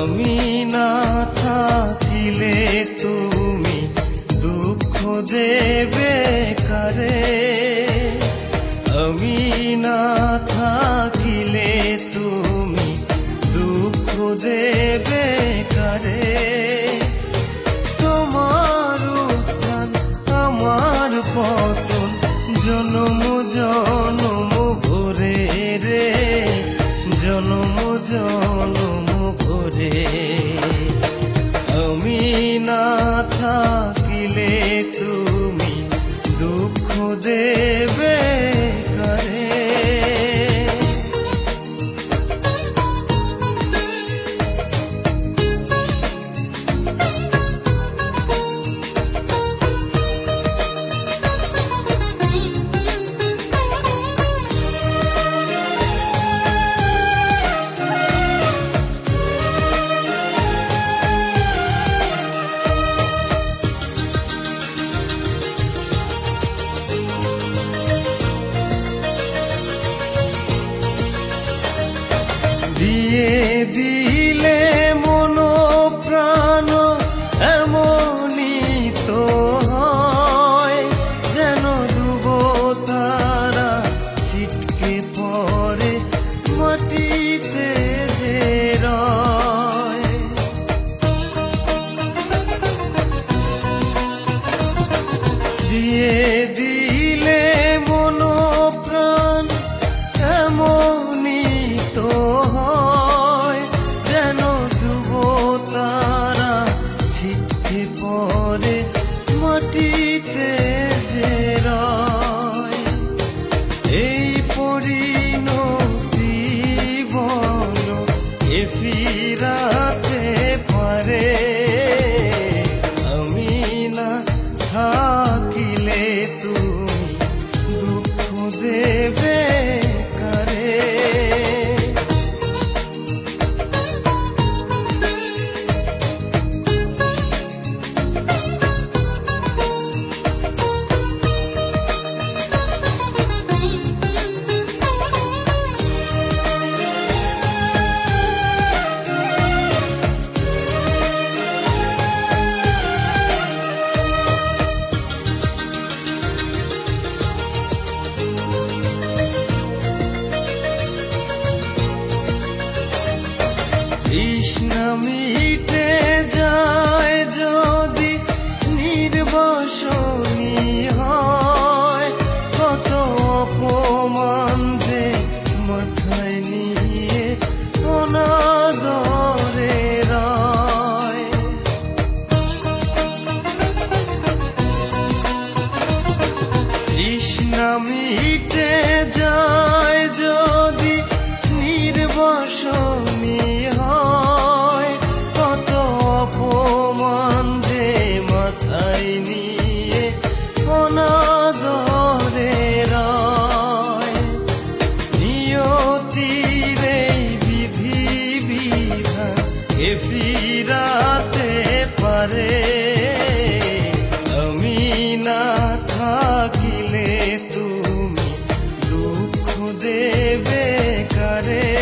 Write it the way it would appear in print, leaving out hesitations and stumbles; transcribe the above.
আমি না থাকিলে তুমি দুঃখ দেবে কারে, আমি না থাকিলে তুমি দুঃখ দেবে কারে। তোমার উত্থান আমার পতন জনম জনম ভরে রে, জনম জনম ভরে। আমি না থাকিলে তুমি দুঃখ দেবে কারে। দিয়ে দিলে মন প্রাণ এমনই তো হয়, যেন ডুব তারা ছিটকে পড়ে মাটিতে যে রয়। দিয়ে দিলে মন প্রাণ এমনই তো হয়, যেন ডুব তারা ছিটকে পড়ে মাটিতে যে রয়। এই পরিণতি বল এ ফিরাতে পারে, আমি না থাকিলে তুমি দুঃখ দেবে কারে। তৃষ্ণা মিটে যায় যদি নির্বাসনী হয়, কত অপমান যে মাথায় নিয়ে অনাদরে রয়। তৃষ্ণা মিটে যায় যদি নির্বাসনী হয়, কত অপমান যে মাথায় নিয়ে অনাদরে রয়। নিয়তির এই বিধি বিধান এ ফিরাতে পারে, আমি না থাকিলে তুমি দুঃখ দেবে কারে।